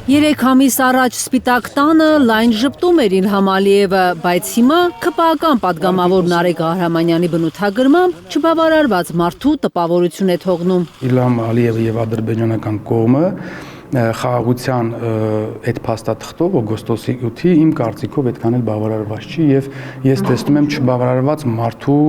Երեք ամիս առաջ Սպիտակ տանը լայն ժպտում էր Իլհամ Ալիևը, բայց հիմա ՔՊԱ-կան պատգամավոր Նարեկ Ղահրամանյանի բնութագրմամբ չբավարարված մարդու տպավորություն է թողնում։ Իլհամ Ալիևը եւ ադրբեջանական կողմը խաղաղության այդ փաստաթղթով օգոստոսի 8-ի իմ կարծիքով այդքան էլ բավարարված չի եւ ես տեսնում եմ չբավարարված մարդու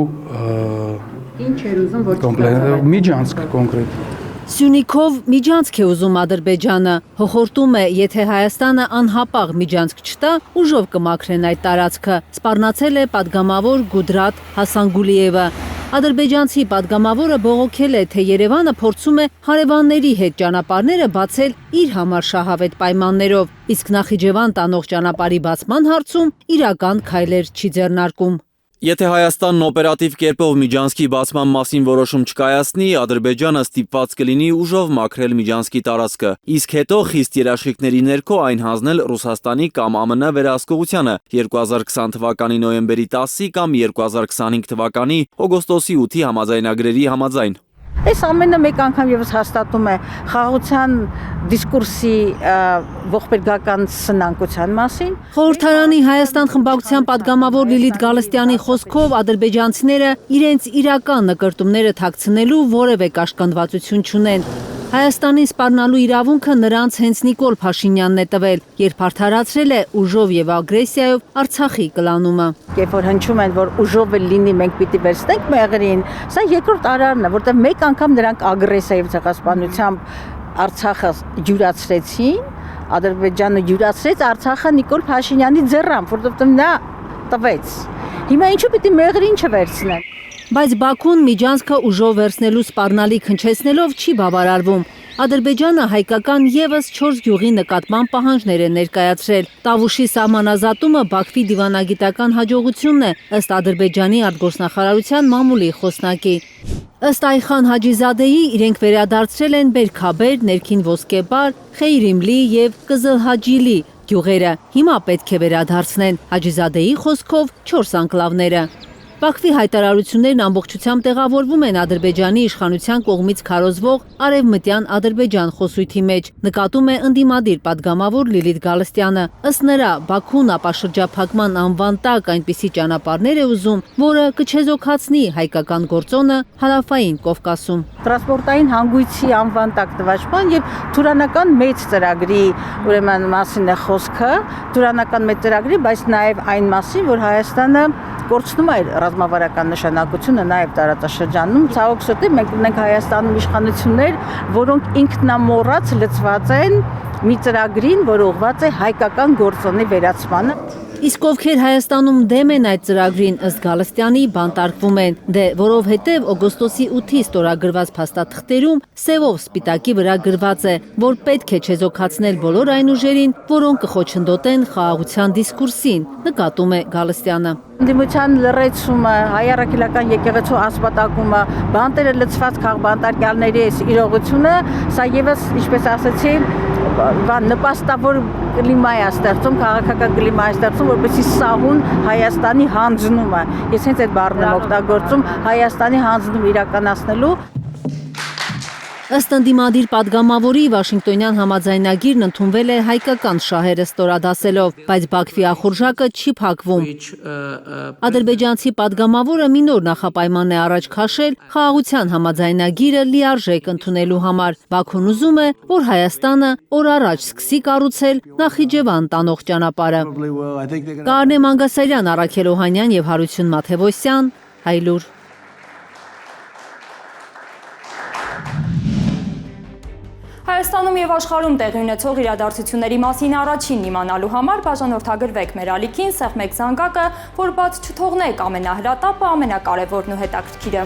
ինչ էր ուզում որ միջանցք կոնկրետ Սյունիքով միջանցք է ուզում Ադրբեջանը, հոխորտում է, եթե Հայաստանը անհապաղ միջանցք չտա, ուժով կմաքրեն այդ տարածքը, սպառնացել է պատգամավոր Գուդրատ Հասանգուլիևը։ Ադրբեջանցի պատգամավորը բողոքել է, թե Երևանը փորձում է հարևանների հետ ճանապարհները բացել իր համար շահավետ պայմաններով, իսկ Նախիջևան տանող ճանապարհի բացման հարցում իրական քայլեր չի ձեռնարկում։ Եթե Հայաստանն օպերատիվ կերպով միջանցքի բացման մասին որոշում չկայացնի, Ադրբեջանը ստիպված կլինի ուժով մաքրել միջանցքի տարածքը, իսկ հետո խիստ երաշխիքների ներքո այն հանձնել Ռուսաստանի կամ ԱՄՆ վերահսկողությանը 2020 թվականի նոյեմբերի 10-ի կամ 2025 թվականի օգոստոսի 8-ի համաձայնագրերի համաձայն։ Այս ամենը մեկ անգամ եւս հաստատում է խաղաղության դիսկուրսի ողբերգական սնանկության մասին։ Խորհրդարանի Հայաստան խմբակցության պատգամավոր Լիլիթ Գալստյանի խոսքով ադրբեջանցիները իրենց իրական նկրտումները թաքցնելու որևէ կաշկանդվածություն չունեն։ Հայաստանին սպառնալու իրավունքը նրանց հենց Նիկոլ Փաշինյանն է տվել, երբ արդարացրել է ուժով եւ ագրեսիայով Արցախի կլանումը։ Երբ որ հնչում են, որ ուժով էլ լինի մենք պիտի վերցնենք մեղրին, սա երկրորդ արարն է, որտեղ մեկ անգամ նրանք ագրեսիայով ցեղասպանությամբ Արցախը յուրացրեցին, Ադրբեջանը յուրացրեց Արցախը Նիկոլ Փաշինյանի ձեռամբ, որովհետեւ նա տվեց։ Հիմա ինչու պիտի մեղրին չվերցնեն։ Բայց Բաքուն միջանցքը ուժով վերցնելու սպառնալիք հնչեցնելով չի բավարարվում։ Ադրբեջանը հայկական եւս 4 գյուղի նկատմամբ պահանջներ է ներկայացրել։ Տավուշի սահմանազատումը Բաքվի դիվանագիտական հաջողությունն է, ըստ Ադրբեջանի արտգործնախարարության մամուլի խոսնակի։ Ըստ Այխան Հաջիզադեի իրենք վերադարձրել են Բերքաբեր, Ներքին Ոսկեբար, Խեյրիմլի եւ Կզլհաջիլի գյուղերը։ Հիմա պետք է վերադարձնեն Հաջիզադեի խոսքով 4 անկլավները։ Բաքվի հայտարարություններն ամբողջությամբ տեղավորվում են Ադրբեջանի իշխանության կողմից քարոզվող Արևմտյան Ադրբեջան խոսույթի մեջ, նկատում է ընդդիմադիր պատգամավոր Լիլիթ Գալստյանը։ Ըստ նրա, Բաքուն ապաշրջափակման անվան տակ այնպիսի ճանապարհներ է ուզում, որը կչեզոքացնի հայկական գործոնը Հարավային Կովկասում։ Տրանսպորտային հանգույցի անվան տակ նվաճման եւ Թուրանական մեծ ծրագրի ուրեմն մասին է խոսքը, Թուրանական մեծ ծրագրի, բայց նաեւ այն մասին, որ Հայաստանը կորցնում է ռազմավարական նշանակությունը նաև տարածաշրջանում։ Ցավոք սրտի մենք ունենք Հայաստանում իշխանություններ, որոնք ինքնամոռաց լծված են մի ծրագրին, որ ուղղված է հայկական գործոնի վերացմանը։ Իսկ ովքեր Հայաստանում դեմ են այդ ծրագրին, ըստ Գալստյանի, բանտարկվում են, որովհետև օգոստոսի 8-ի ստորագրված փաստաթղթերում սևով սպիտակի վրա գրված է, որ պետք է չեզոքացնել բոլոր այն ուժերին, որոնք կխոչընդոտեն խաղաղության դիսկուրսին, նկատում է Գալստյանը։ Ընդդիմության լրացումը, հայ առաքելական եկեղեցու ասպատակումը, բանտերը լցված քաղբանտարկյալների իրողությունը, սա եւս, ինչպես ասացի, նպաստավոր կլիմա է ստեղծում, քաղաքական կլիմա է ստեղծում, որպեսզի սահուն Հայաստանի հանձնումը, ես հենց այդ բառն եմ օգտագործում, Հայաստանի հանձնում իրականացնելու։ Ըստ ընդդիմադիր պատգամավորի Վաշինգտոնյան համաձայնագիրն ընդունվել է հայկական շահերը ստորադասելով, բայց Բաքվի ախորժակը չի փակվում։ Ադրբեջանցի պատգամավորը մի նոր նախապայման է առաջ քաշել խաղաղության համաձայնագիրը լիարժեք ընդունելու համար։ Բաքուն ուզում է, որ Հայաստանը օր առաջ սկսի կառուցել Նախիջևան տանող ճանապարհը։ Կարնե Մանգասարյան, Առաքել Օհանյան եւ Հարություն Մաթեւոսյան, Հայլուր։ Հայաստանում եւ աշխարհում տեղի ունեցող իրադարձությունների մասին առաջին իմանալու համար բաժանորդագրվեք մեր ալիքին, սեղմեք զանգակը, որ բաց չթողնեք ամենահրատապը, ամենակարևորն ու հետաքրքիրը։